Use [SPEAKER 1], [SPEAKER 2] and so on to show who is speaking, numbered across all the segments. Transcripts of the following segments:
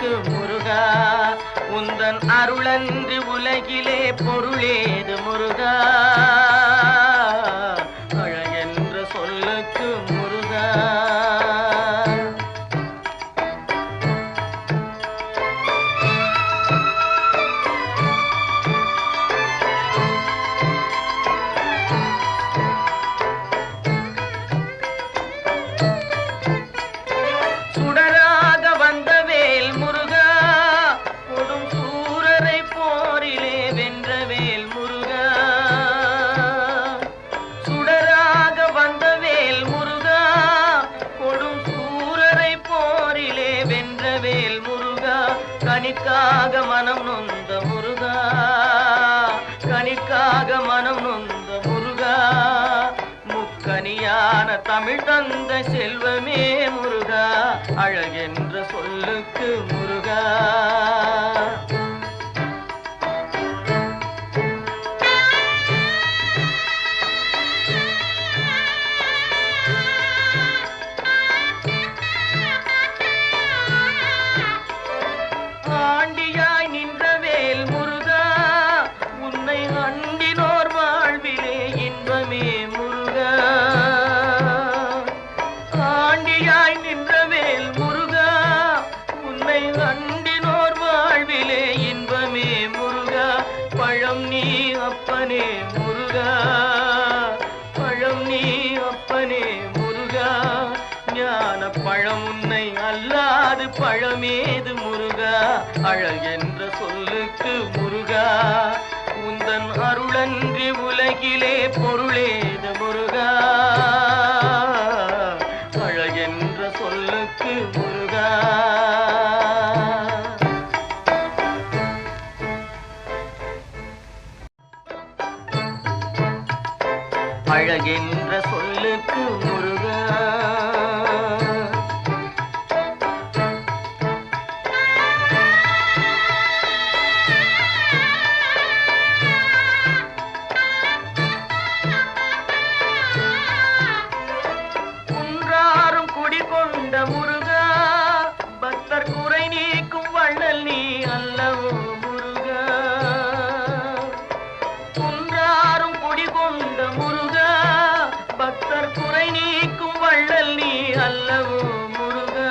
[SPEAKER 1] சொல்லுக்கு முருகா, உந்தன் அருளன்றி உலகிலே பொருளேது முருகா, அழகென்ற சொல்லுக்கு முருகா. கனிக்காக மனம் நொந்த முருகா, கனிக்காக மனம் நொந்த முருகா, முக்கனியான தமிழ் தந்த செல்வமே முருகா, அழகென்ற சொல்லுக்கு முருகா. ஆண்டியாய் நின்றவேல் முருகா, உன்னை அண்டினோர் வாழ்விலே இன்பமே முருகா, ஆண்டியாய் நின்றவேல் முருகா, உன்னை அண்டினோர் வாழ்விலே இன்பமே முருகா, பழம் நீ அப்பனே முருகா, பழம் நீ அப்பனே முருகா, ஞான பழம் உன்னை அல்லாது பழமேது முருகா, அழகென்ற சொல்லுக்கு முருகா, உந்தன் அருளன்றி உலகிலே பொருளேது முருகா, அழகென்ற சொல்லுக்கு முருகா. அழகென்ற சொல்லுக்கு முருகா. கொண்ட முருகா, பக்தர் குறை நீக்கும் வள்ளல் நீ அல்லவோ முருகா, குன்றாரும் குடி கொண்ட முருகா, பக்தர் குறை நீக்கும் வள்ளல் நீ அல்லவோ முருகா,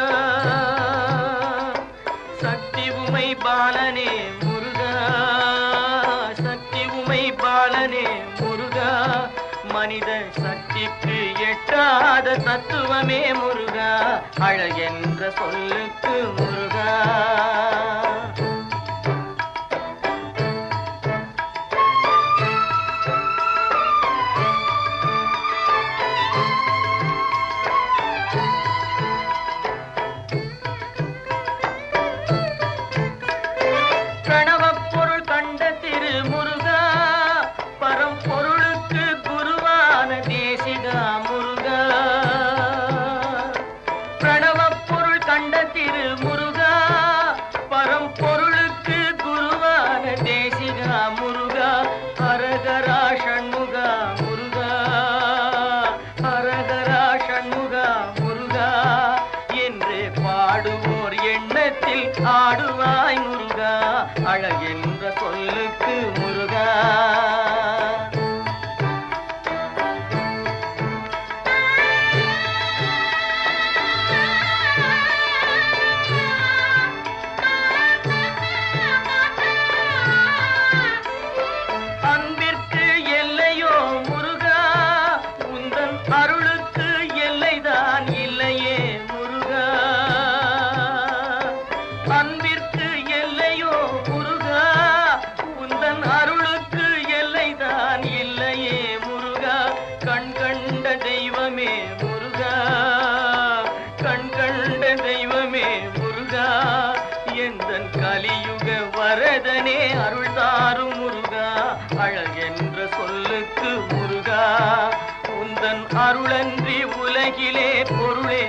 [SPEAKER 1] சக்தி உமை பாலனே முருகா, சக்தி உமை பாலனே முருகா, மனித சக்திக்கு எட்டாத தத்துவமே முருகா, அழகென்ற சொல்லுக்கு முருகா. பிரணவப் பொருள் கண்ட திரு முருகா, பரம்பொருளுக்கு குருவான தேசிகா முருகா, பிரணவப் பொருள் கண்ட திரு முருகா, பரம்பொருளுக்கு குருவான தேசிகா முருகா, ஹரஹரா ஷண்முகா முருகா, ஹரஹரா ஷண்முகா முருகா என்று பாடுவோர் எண்ணத்தில் ஆடுவாய் முருகா, அழகென்ற சொல்லுக்கு முருகா. அன்பிற்கு எல்லையோ முருகா, உந்தன் அருளுக்கு எல்லைதான் இல்லையே முருகா, அன்பிற்கு எல்லையோ முருகா, உந்தன் அருளுக்கு எல்லைதான் இல்லையே முருகா, கண் கண்ட தெய்வமே முருகா, கண் கண்ட தெய்வமே முருகா, எந்தன் கலியுக வரதனே அருள் தாரும் முருகா, அழகென்ற சொல்லுக்கு முருகா, உந்தன் அருளன்றி உலகிலே பொருளே